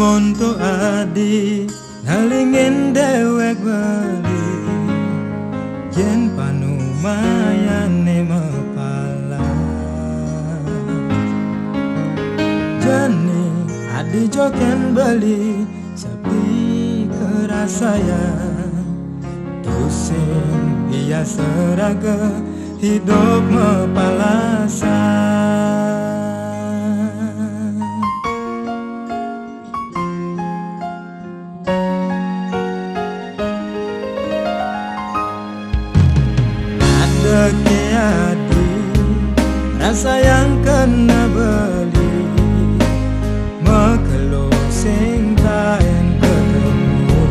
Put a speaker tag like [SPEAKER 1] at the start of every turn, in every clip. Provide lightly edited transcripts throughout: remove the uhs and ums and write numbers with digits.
[SPEAKER 1] monto adi nalingin dewek bali yen panumayane mepala jani adi joken bali sapi kerasaya tusin ia seraga hidup mepalasan. Keadi rasa yang kena beli mekelo sing taen ketemu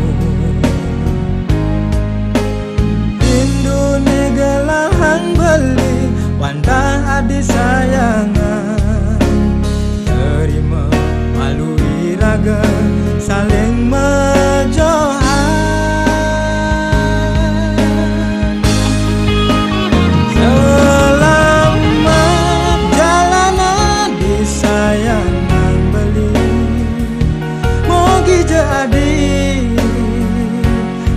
[SPEAKER 1] Indune gelahan beli wanda adi sayangan terima malu iraga saling menjohan.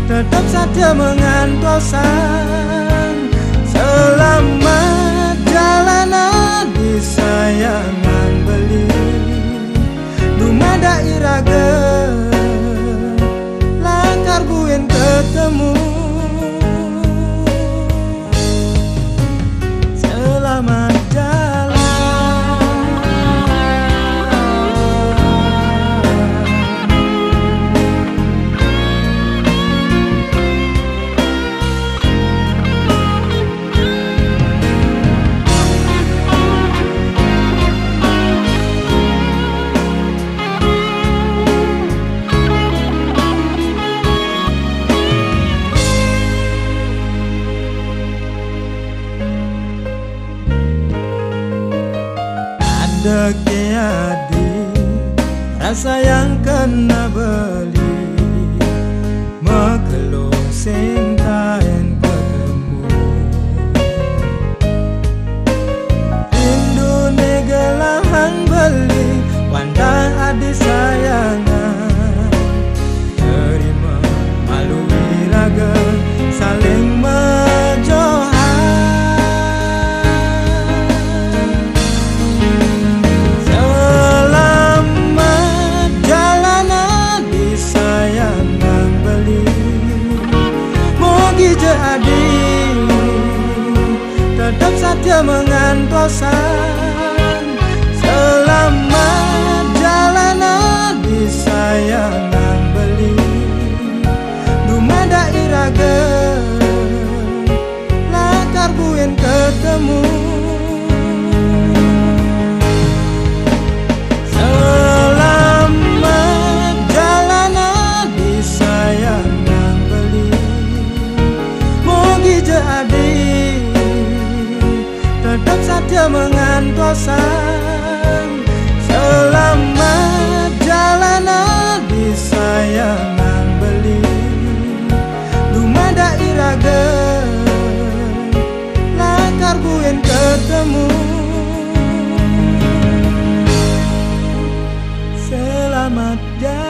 [SPEAKER 1] Tetap saja mengantosan selamat jalanan di sayangan beli dumada iraga langkar buin ketemu selamat jalan. Keadi rasa yang kena beli mekelo sing taen ketemu Indune gelahan beli wanda adi sayangan terima malu iraga saling menjohan. Jadi tetap saja mengantosan selamat jalanan di sayangan beli dumada iraga lakar buin ketemu selamat jalanan di sayangan beli jadi tetap saja mengantosan selamat jalanan di sayangan beli dumada iraga lakar buin ketemu selamat jalan.